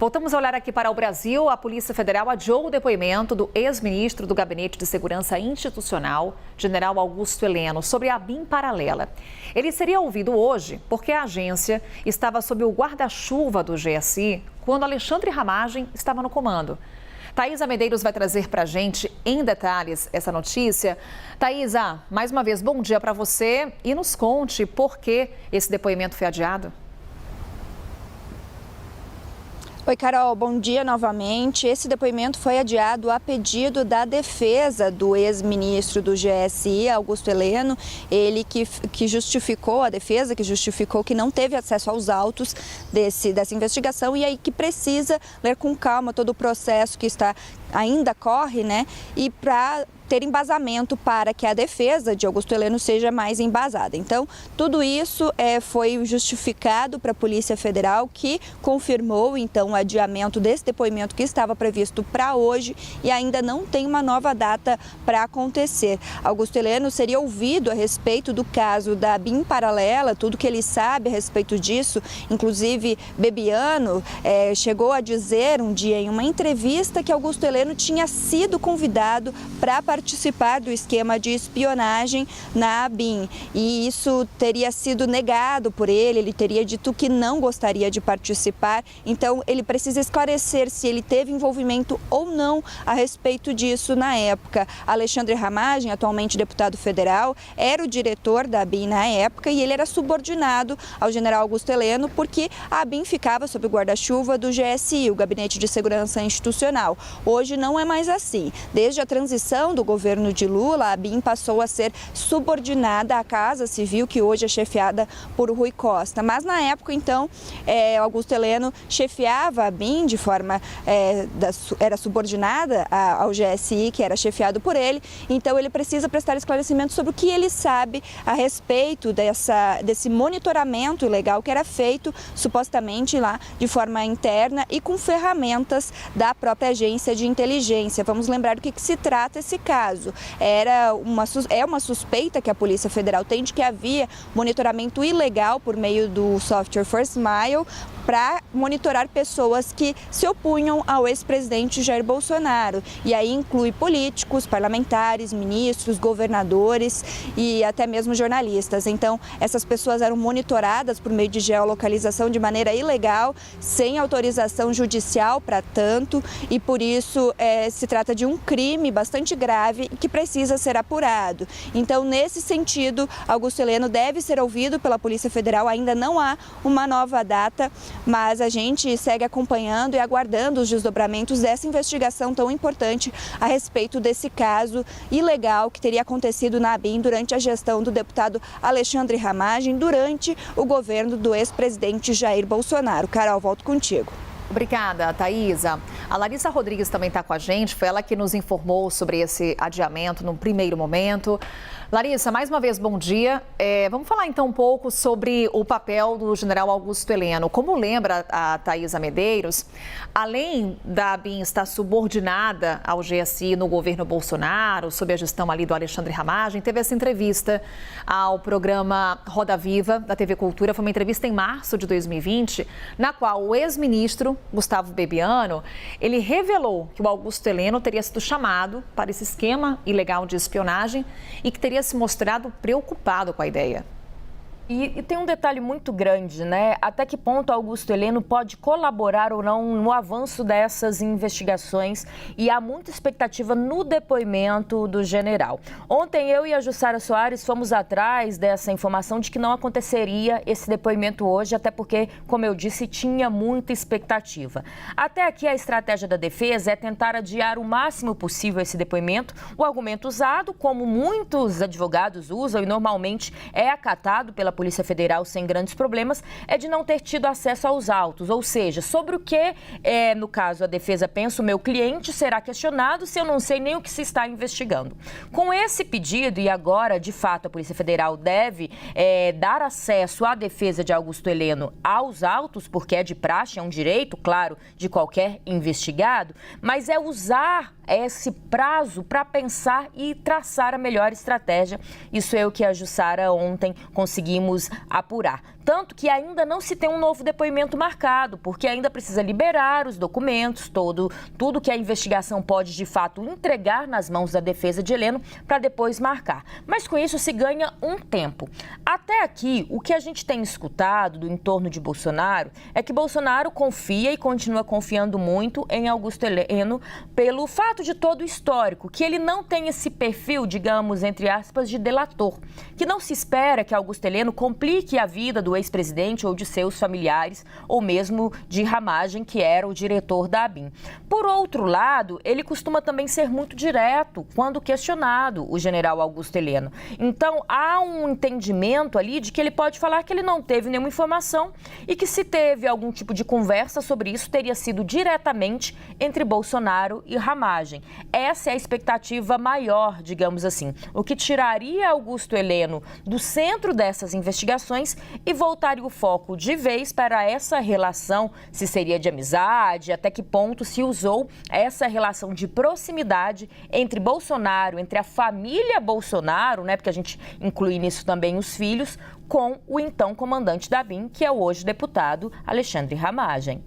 Voltamos a olhar aqui para o Brasil. A Polícia Federal adiou o depoimento do ex-ministro do Gabinete de Segurança Institucional, general Augusto Heleno, sobre a ABIN paralela. Ele seria ouvido hoje porque a agência estava sob o guarda-chuva do GSI quando Alexandre Ramagem estava no comando. Thaisa Medeiros vai trazer para a gente em detalhes essa notícia. Thaisa, mais uma vez, bom dia para você e nos conte por que esse depoimento foi adiado. Oi, Carol, bom dia novamente. Esse depoimento foi adiado a pedido da defesa do ex-ministro do GSI, Augusto Heleno, ele que justificou, a defesa que justificou que não teve acesso aos autos dessa investigação e aí que precisa ler com calma todo o processo que ainda corre, né? E para ter embasamento para que a defesa de Augusto Heleno seja mais embasada. Então, tudo isso foi justificado para a Polícia Federal, que confirmou, então, o adiamento desse depoimento que estava previsto para hoje e ainda não tem uma nova data para acontecer. Augusto Heleno seria ouvido a respeito do caso da ABIN paralela, tudo que ele sabe a respeito disso, inclusive Bebiano chegou a dizer um dia em uma entrevista que Augusto Heleno tinha sido convidado para participar do esquema de espionagem na ABIN e isso teria sido negado por ele teria dito que não gostaria de participar, então ele precisa esclarecer se ele teve envolvimento ou não a respeito disso na época. Alexandre Ramagem, atualmente deputado federal, era o diretor da ABIN na época e ele era subordinado ao general Augusto Heleno porque a ABIN ficava sob o guarda-chuva do GSI, o Gabinete de Segurança Institucional. Hoje não é mais assim. Desde a transição do governo de Lula, a ABIN passou a ser subordinada à Casa Civil, que hoje é chefiada por Rui Costa. Mas na época, então, Augusto Heleno chefiava a ABIN de forma, era subordinada ao GSI, que era chefiado por ele. Então ele precisa prestar esclarecimento sobre o que ele sabe a respeito desse monitoramento ilegal que era feito supostamente lá de forma interna e com ferramentas da própria agência de inteligência. Vamos lembrar do que se trata esse caso. É uma suspeita que a Polícia Federal tem de que havia monitoramento ilegal por meio do software First Mile para monitorar pessoas que se opunham ao ex-presidente Jair Bolsonaro. E aí inclui políticos, parlamentares, ministros, governadores e até mesmo jornalistas. Então, essas pessoas eram monitoradas por meio de geolocalização de maneira ilegal, sem autorização judicial para tanto, e por isso se trata de um crime bastante grave que precisa ser apurado. Então, nesse sentido, Augusto Heleno deve ser ouvido pela Polícia Federal. Ainda não há uma nova data, mas a gente segue acompanhando e aguardando os desdobramentos dessa investigação tão importante a respeito desse caso ilegal que teria acontecido na ABIN durante a gestão do deputado Alexandre Ramagem, durante o governo do ex-presidente Jair Bolsonaro. Carol, volto contigo. Obrigada, Thaisa. A Larissa Rodrigues também está com a gente, foi ela que nos informou sobre esse adiamento no primeiro momento. Larissa, mais uma vez, bom dia. Vamos falar então um pouco sobre o papel do general Augusto Heleno. Como lembra a Thaisa Medeiros, além da ABIN estar subordinada ao GSI no governo Bolsonaro, sob a gestão ali do Alexandre Ramagem, teve essa entrevista ao programa Roda Viva da TV Cultura. Foi uma entrevista em março de 2020, na qual o ex-ministro Gustavo Bebiano, ele revelou que o Augusto Heleno teria sido chamado para esse esquema ilegal de espionagem e que teria se mostrado preocupado com a ideia. E tem um detalhe muito grande, né? Até que ponto Augusto Heleno pode colaborar ou não no avanço dessas investigações, e há muita expectativa no depoimento do general. Ontem eu e a Jussara Soares fomos atrás dessa informação de que não aconteceria esse depoimento hoje, até porque, como eu disse, tinha muita expectativa. Até aqui a estratégia da defesa é tentar adiar o máximo possível esse depoimento. O argumento usado, como muitos advogados usam e normalmente é acatado pela Polícia Federal sem grandes problemas, é de não ter tido acesso aos autos, ou seja, sobre o que, no caso, a defesa pensa, o meu cliente será questionado se eu não sei nem o que se está investigando. Com esse pedido, e agora, de fato, a Polícia Federal deve dar acesso à defesa de Augusto Heleno aos autos, porque é de praxe, é um direito, claro, de qualquer investigado, mas é usar esse prazo para pensar e traçar a melhor estratégia. Isso é o que a Jussara ontem conseguimos apurar. Tanto que ainda não se tem um novo depoimento marcado, porque ainda precisa liberar os documentos, tudo que a investigação pode, de fato, entregar nas mãos da defesa de Heleno para depois marcar. Mas com isso se ganha um tempo. Até aqui, o que a gente tem escutado do entorno de Bolsonaro é que Bolsonaro confia e continua confiando muito em Augusto Heleno pelo fato de todo o histórico, que ele não tem esse perfil, digamos, entre aspas, de delator, que não se espera que Augusto Heleno complique a vida do ex-presidente ou de seus familiares, ou mesmo de Ramagem, que era o diretor da ABIN. Por outro lado, ele costuma também ser muito direto quando questionado, o general Augusto Heleno. Então, há um entendimento ali de que ele pode falar que ele não teve nenhuma informação e que, se teve algum tipo de conversa sobre isso, teria sido diretamente entre Bolsonaro e Ramagem. Essa é a expectativa maior, digamos assim, o que tiraria Augusto Heleno do centro dessas investigações e voltaria o foco de vez para essa relação, se seria de amizade, até que ponto se usou essa relação de proximidade entre Bolsonaro, entre a família Bolsonaro, né, porque a gente inclui nisso também os filhos, com o então comandante da ABIN, que é o hoje deputado Alexandre Ramagem.